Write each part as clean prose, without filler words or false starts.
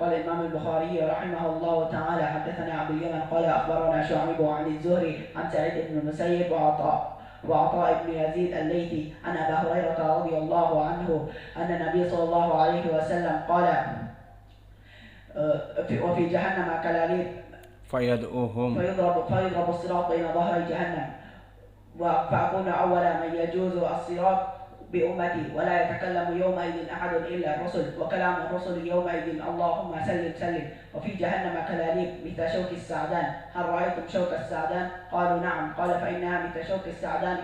قال الإمام البخاري رحمه الله تعالى حدثنا عبد اليمن قال أخبرنا شعيب عن الزهري عن سعيد بن المسيب وعطاء بن يزيد الليثي عن أبا هريرة رضي الله عنه أن النبي صلى الله عليه وسلم قال وفي جهنم كلاليب فيضرب الصراط بين ظهري جهنم فأكون أول من يجوز الصراط بأمتي ولا يتكلم يومئذ أحد إلا الرسل وكلام الرسل يومئذ اللهم سلم سلم وفي جهنم كلاليب مثل شوك السعدان هل رأيتم شوك السعدان قالوا نعم قال فإنها مثل شوك السعدان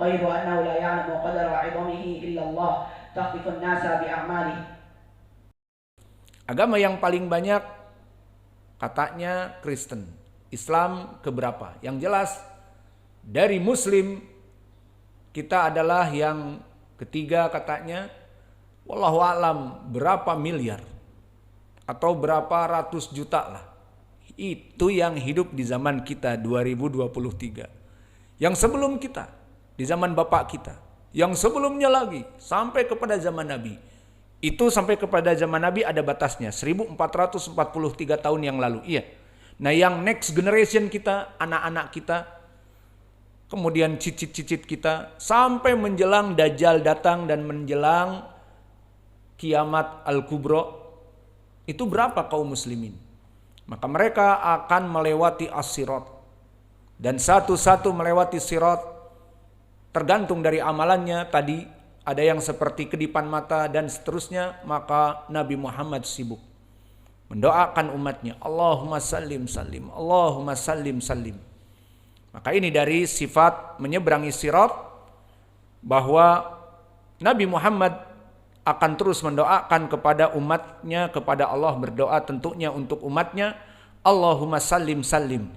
غير أنه لا يعلم قدر عظمه إلا الله تخطف الناس بأعماله. Agama yang paling banyak katanya Kristen. Islam keberapa? Yang jelas dari Muslim kita adalah yang ketiga katanya. Wallahu a'lam berapa miliar atau berapa ratus juta lah. Itu yang hidup di zaman kita 2023. Yang sebelum kita, di zaman bapak kita. Yang sebelumnya lagi sampai kepada zaman Nabi. Itu sampai kepada zaman Nabi ada batasnya, 1443 tahun yang lalu. Iya. Nah yang next generation kita, anak-anak kita, kemudian cicit-cicit kita, sampai menjelang Dajjal datang dan menjelang kiamat Al-Kubra, itu berapa kaum muslimin? Maka mereka akan melewati as-sirat. Dan satu-satu melewati sirat, tergantung dari amalannya tadi, ada yang seperti kedipan mata dan seterusnya, maka Nabi Muhammad sibuk mendoakan umatnya, Allahumma sallim sallim, Allahumma sallim sallim. Maka ini dari sifat menyeberangi sirat, bahwa Nabi Muhammad akan terus mendoakan kepada umatnya, kepada Allah, berdoa tentunya untuk umatnya, Allahumma sallim sallim.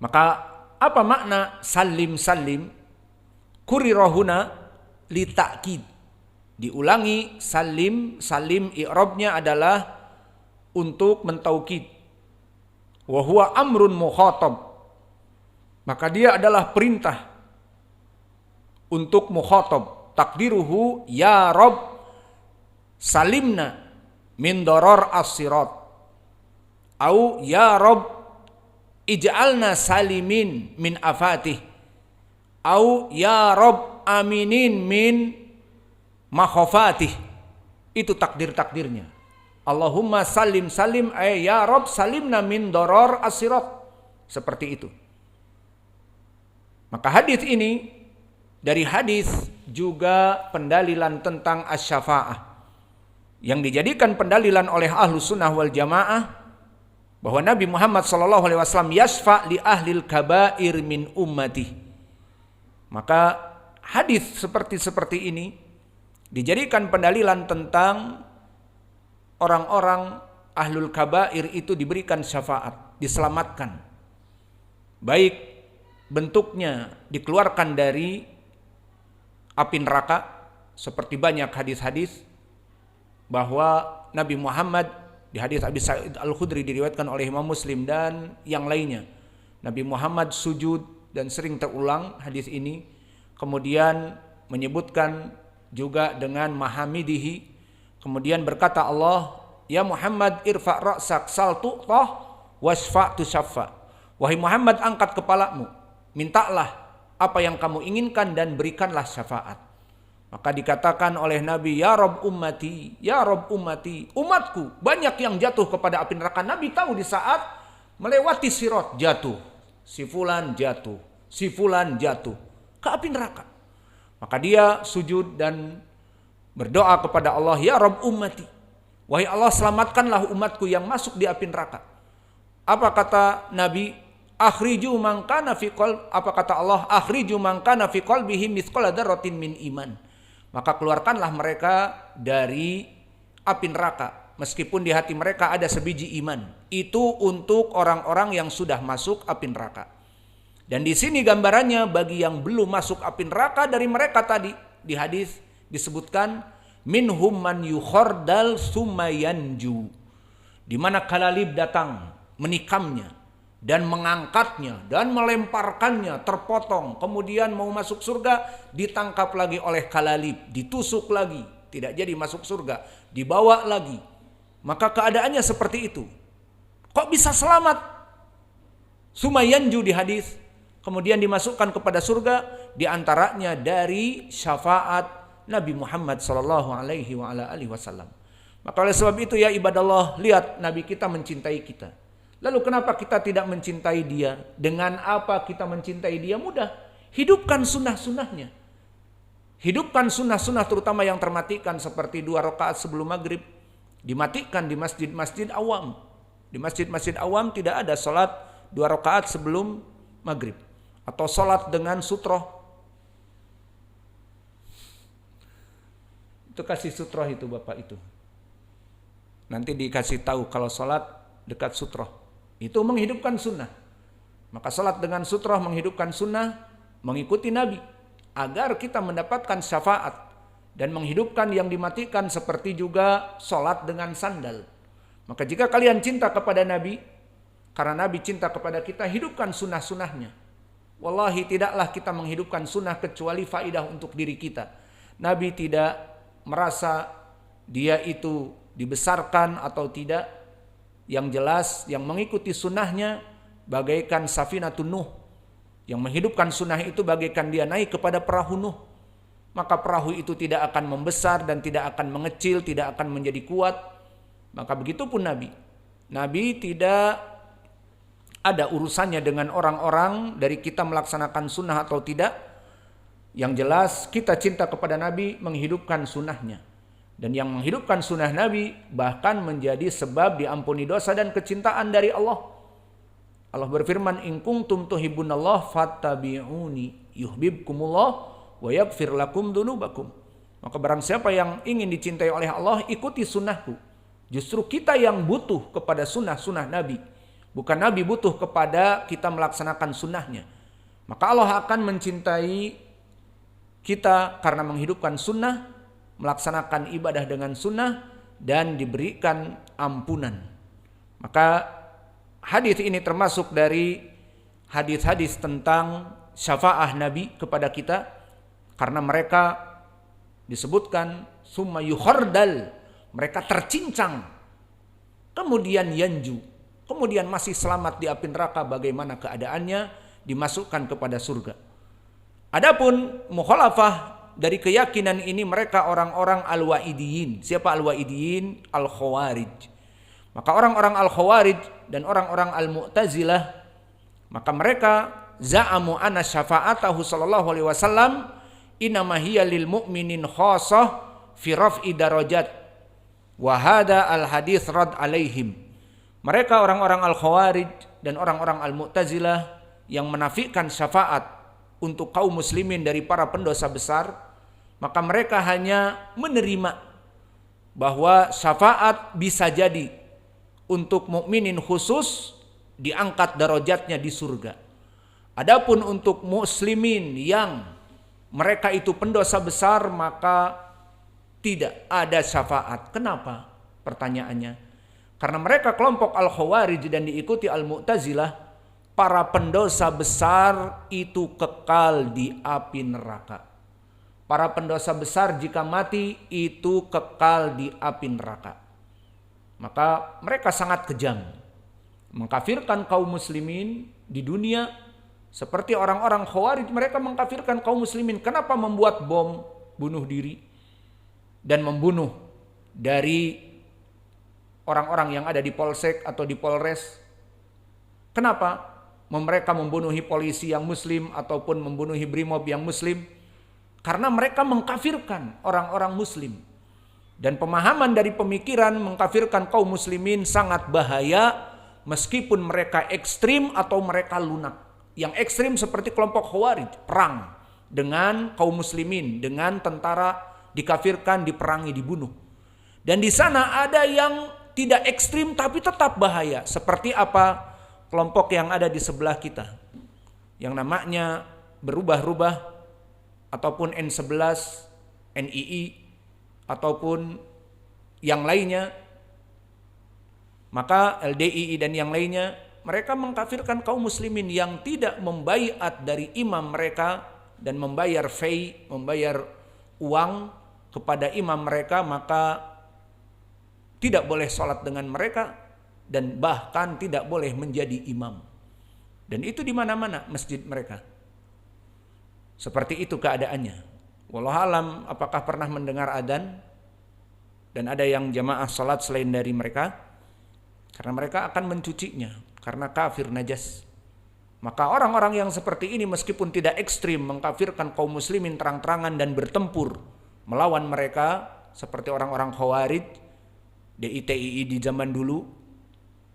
Maka apa makna sallim sallim? Kurirahuna li ta'kid. Diulangi salim, salim i'rabnya adalah untuk mentaukid. Wa huwa amrun mukhatab. Maka dia adalah perintah untuk mukhatab. Takdiruhu ya Rabb salimna min darar as-sirat. Au ya Rabb ij'alna salimin min afatih. Au ya Rabb aminin min makhofatih. Itu takdir-takdirnya. Allahumma salim salim ya Rabb salimna min darar as-sirat. Seperti itu. Maka hadis ini dari hadis juga pendalilan tentang asy-syafa'ah yang dijadikan pendalilan oleh ahlu sunnah wal jamaah, bahwa Nabi Muhammad SAW yasfa' li ahlil kabair min ummati. Maka hadis seperti ini dijadikan pendalilan tentang orang-orang ahlul kabair itu diberikan syafaat, diselamatkan. Baik bentuknya dikeluarkan dari api neraka, seperti banyak hadis-hadis bahwa Nabi Muhammad, di hadis Abi Sa'id Al-Khudri diriwayatkan oleh Imam Muslim dan yang lainnya, Nabi Muhammad sujud dan sering terulang hadis ini, kemudian menyebutkan juga dengan mahamidihi, kemudian berkata Allah, ya Muhammad irfa' ra'sak sal tu'tah wasfa' tusyaffa. Wahai Muhammad, angkat kepalamu, mintalah apa yang kamu inginkan dan berikanlah syafaat. Maka dikatakan oleh Nabi, ya Rabb ummati, ya Rabb ummati, umatku banyak yang jatuh kepada api neraka. Nabi tahu di saat melewati sirat jatuh, si fulan jatuh, si fulan jatuh ke api neraka. Maka dia sujud dan berdoa kepada Allah, ya Rabb ummati, wahai Allah selamatkanlah umatku yang masuk di api neraka. Apa kata Nabi? Akhriju man kana fi qalbi, apa kata Allah? Akhriju man kana fi qalbihi mithqala dzarratin min iman. Maka keluarkanlah mereka dari api neraka meskipun di hati mereka ada sebiji iman. Itu untuk orang-orang yang sudah masuk api neraka. Dan di sini gambarannya bagi yang belum masuk api neraka dari mereka tadi di hadis disebutkan minhum man yukhardal summa yanju, di mana kalalib datang menikamnya dan mengangkatnya dan melemparkannya, terpotong, kemudian mau masuk surga ditangkap lagi oleh kalalib, ditusuk lagi, tidak jadi masuk surga, dibawa lagi maka keadaannya seperti itu. Kok bisa selamat? Sumayanju di hadis, kemudian dimasukkan kepada surga, diantaranya dari syafaat Nabi Muhammad sallallahu alaihi wasallam. Maka oleh sebab itu ya ibadallah, lihat Nabi kita mencintai kita. Lalu kenapa kita tidak mencintai dia? Dengan apa kita mencintai dia? Mudah. Hidupkan sunnah-sunnahnya. Hidupkan sunnah-sunnah terutama yang termatikan seperti 2 rakaat sebelum maghrib. Dimatikan di masjid-masjid awam. Di masjid-masjid awam tidak ada sholat 2 rakaat sebelum maghrib. Atau sholat dengan sutroh. Itu kasih sutroh itu Bapak itu. Nanti dikasih tahu kalau sholat dekat sutroh. Itu menghidupkan sunnah. Maka sholat dengan sutroh menghidupkan sunnah, mengikuti Nabi. Agar kita mendapatkan syafaat. Dan menghidupkan yang dimatikan seperti juga sholat dengan sandal. Maka jika kalian cinta kepada Nabi, karena Nabi cinta kepada kita, hidupkan sunnah-sunnahnya. Wallahi tidaklah kita menghidupkan sunnah kecuali faidah untuk diri kita. Nabi tidak merasa dia itu dibesarkan atau tidak. Yang jelas yang mengikuti sunnahnya bagaikan safinatun Nuh. Yang menghidupkan sunnah itu bagaikan dia naik kepada perahu Nuh. Maka perahu itu tidak akan membesar dan tidak akan mengecil, tidak akan menjadi kuat. Maka begitu pun Nabi. Nabi tidak ada urusannya dengan orang-orang dari kita melaksanakan sunnah atau tidak. Yang jelas kita cinta kepada Nabi menghidupkan sunnahnya. Dan yang menghidupkan sunnah Nabi bahkan menjadi sebab diampuni dosa dan kecintaan dari Allah. Allah berfirman, in kuntum tuhibbunallah fattabi'uni yuhibbukumullah wa yaghfir lakum dzunubakum. Maka barang siapa yang ingin dicintai oleh Allah, ikuti sunnahku. Justru kita yang butuh kepada sunnah-sunnah Nabi. Bukan Nabi butuh kepada kita melaksanakan sunnahnya. Maka Allah akan mencintai kita karena menghidupkan sunnah, melaksanakan ibadah dengan sunnah, dan diberikan ampunan. Maka hadis ini termasuk dari hadis-hadis tentang syafaah Nabi kepada kita, karena mereka disebutkan summa yukhardal, mereka tercincang, kemudian yanju, kemudian masih selamat di api neraka. Bagaimana keadaannya? Dimasukkan kepada surga. Adapun mukhalafah dari keyakinan ini, mereka orang-orang al-waidiyin. Siapa al-waidiyin? Al-khawarij. Maka orang-orang al-khawarij dan orang-orang al-mu'tazilah, maka mereka za'amu anna syafa'atahu sallallahu alaihi wasallam inama hiya lil mu'minin khassah fi raf'i darajat wa hadha al-hadits rad alaihim. Mereka orang-orang al-khawarij dan orang-orang al-mu'tazilah yang menafikan syafaat untuk kaum muslimin dari para pendosa besar, maka mereka hanya menerima bahwa syafaat bisa jadi untuk mukminin khusus diangkat derajatnya di surga. Adapun untuk muslimin yang mereka itu pendosa besar, maka tidak ada syafaat. Kenapa? Pertanyaannya. Karena mereka kelompok al-khawarij dan diikuti al-mu'tazilah, para pendosa besar itu kekal di api neraka. Para pendosa besar jika mati itu kekal di api neraka. Maka mereka sangat kejam, mengkafirkan kaum muslimin di dunia. Seperti orang-orang khawarij, mereka mengkafirkan kaum muslimin. Kenapa membuat bom bunuh diri dan membunuh dari orang-orang yang ada di polsek atau di polres? Kenapa mereka membunuhi polisi yang muslim ataupun membunuhi brimob yang muslim? Karena mereka mengkafirkan orang-orang muslim. Dan pemahaman dari pemikiran mengkafirkan kaum muslimin sangat bahaya, meskipun mereka ekstrim atau mereka lunak. Yang ekstrim seperti kelompok khawarij, perang dengan kaum muslimin, dengan tentara dikafirkan, diperangi, dibunuh. Dan di sana ada yang tidak ekstrim tapi tetap bahaya. Seperti apa? Kelompok yang ada di sebelah kita, yang namanya berubah-ubah, ataupun N11, NII, ataupun yang lainnya. Maka LDII dan yang lainnya, mereka mengkafirkan kaum muslimin yang tidak membaiat dari imam mereka dan membayar fee, membayar uang kepada imam mereka. Maka tidak boleh sholat dengan mereka, dan bahkan tidak boleh menjadi imam. Dan itu di mana-mana masjid mereka. Seperti itu keadaannya. Wallahu alam, apakah pernah mendengar adzan dan ada yang jamaah sholat selain dari mereka? Karena mereka akan mencucinya, karena kafir najas. Maka orang-orang yang seperti ini meskipun tidak ekstrim mengkafirkan kaum muslimin terang-terangan dan bertempur melawan mereka seperti orang-orang Khawarij, DITII di zaman dulu,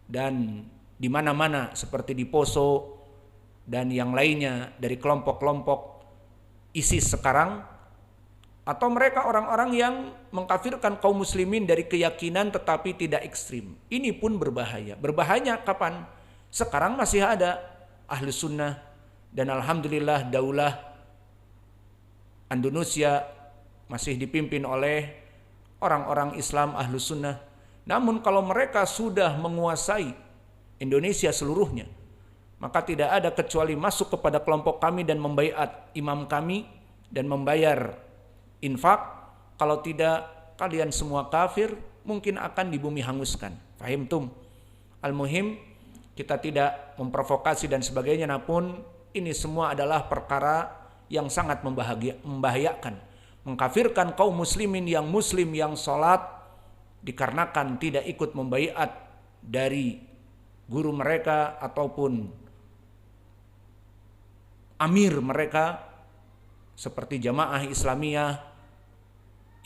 dan di mana-mana seperti di Poso dan yang lainnya dari kelompok-kelompok ISIS sekarang, atau mereka orang-orang yang mengkafirkan kaum muslimin dari keyakinan tetapi tidak ekstrim. Ini pun berbahaya. Berbahayanya kapan? Sekarang masih ada ahli sunnah, dan alhamdulillah daulah Indonesia masih dipimpin oleh orang-orang Islam ahli sunnah. Namun kalau mereka sudah menguasai Indonesia seluruhnya, maka tidak ada kecuali masuk kepada kelompok kami dan membaiat imam kami dan membayar infak. Kalau tidak, kalian semua kafir, mungkin akan di bumi hanguskan. Fahimtum? Al-muhim, kita tidak memprovokasi dan sebagainya, namun ini semua adalah perkara yang sangat membahayakan. Mengkafirkan kaum muslimin yang muslim yang sholat dikarenakan tidak ikut membaiat dari guru mereka ataupun amir mereka, seperti Jamaah Islamiyah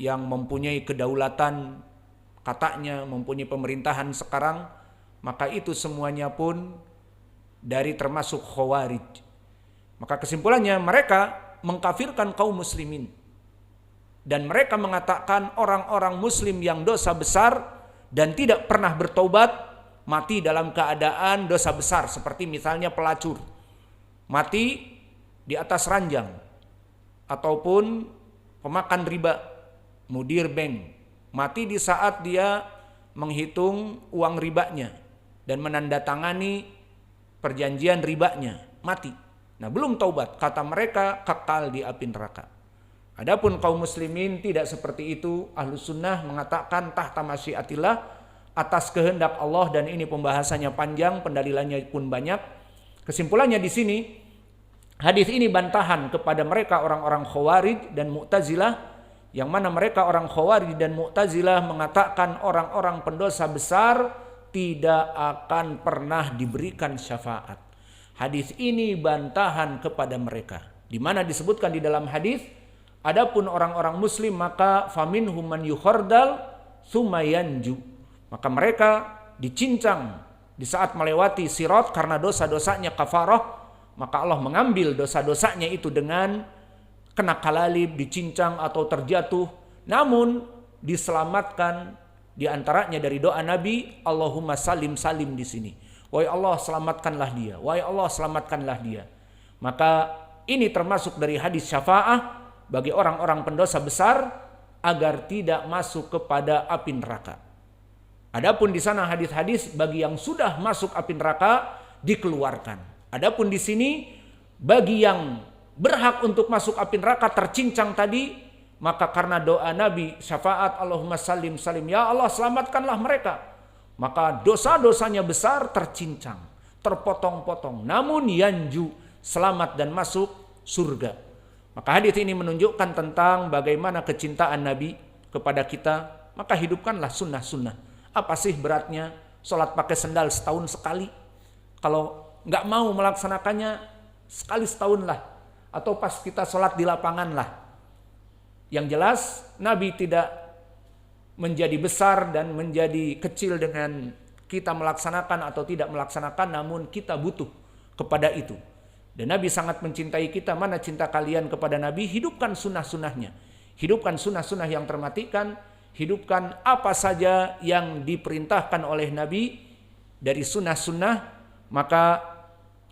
yang mempunyai kedaulatan, katanya mempunyai pemerintahan sekarang, maka itu semuanya pun dari termasuk Khawarij. Maka kesimpulannya mereka mengkafirkan kaum muslimin, dan mereka mengatakan orang-orang muslim yang dosa besar dan tidak pernah bertobat mati dalam keadaan dosa besar, seperti misalnya pelacur mati di atas ranjang, ataupun pemakan riba, mudir bank, mati di saat dia menghitung uang ribanya dan menandatangani perjanjian ribanya, mati. Nah, belum taubat, kata mereka kekal di api neraka. Adapun kaum muslimin tidak seperti itu. Ahlus sunnah mengatakan tahta masyiatillah, atas kehendak Allah, dan ini pembahasannya panjang, pendalilannya pun banyak. Kesimpulannya di sini, hadis ini bantahan kepada mereka orang-orang Khawarij dan Mu'tazilah, yang mana mereka orang Khawarij dan Mu'tazilah mengatakan orang-orang pendosa besar tidak akan pernah diberikan syafaat. Hadis ini bantahan kepada mereka, di mana disebutkan di dalam hadis, adapun orang-orang muslim maka faminhum man yukhardal tsumma yanju. Maka mereka dicincang di saat melewati sirat karena dosa-dosanya kafarah, maka Allah mengambil dosa-dosanya itu dengan kena kalalib, dicincang atau terjatuh, namun diselamatkan di antaranya dari doa Nabi, Allahumma salim salim di sini. Wahai Allah, selamatkanlah dia. Wahai Allah, selamatkanlah dia. Maka ini termasuk dari hadis syafaah bagi orang-orang pendosa besar agar tidak masuk kepada api neraka. Adapun di sana hadis-hadis bagi yang sudah masuk api neraka dikeluarkan. Adapun di sini bagi yang berhak untuk masuk api neraka tercincang tadi, maka karena doa Nabi syafaat Allahumma salim salim, ya Allah selamatkanlah mereka, maka dosa-dosanya besar tercincang, terpotong-potong, namun yanju, selamat dan masuk surga. Maka hadis ini menunjukkan tentang bagaimana kecintaan Nabi kepada kita. Maka hidupkanlah sunnah-sunnah. Apa sih beratnya sholat pakai sendal setahun sekali? Kalau nggak mau melaksanakannya sekali setahun lah, atau pas kita sholat di lapangan lah. Yang jelas Nabi tidak menjadi besar dan menjadi kecil dengan kita melaksanakan atau tidak melaksanakan, namun kita butuh kepada itu. Dan Nabi sangat mencintai kita. Mana cinta kalian kepada Nabi? Hidupkan sunnah-sunnahnya. Hidupkan sunnah-sunnah yang termatikan. Hidupkan apa saja yang diperintahkan oleh Nabi dari sunnah-sunnah, maka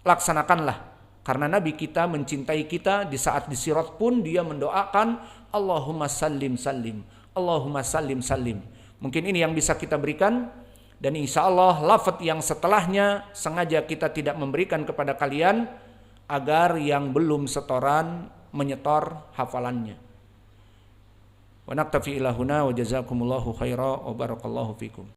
laksanakanlah. Karena Nabi kita mencintai kita. Di saat di sirat pun dia mendoakan Allahumma sallim sallim, Allahumma sallim sallim. Mungkin ini yang bisa kita berikan. Dan insya Allah lafaz yang setelahnya sengaja kita tidak memberikan kepada kalian, agar yang belum setoran menyetor hafalannya. Wa naktafi ila huna wa jazakumullahu khaira wa barakallahu fikum.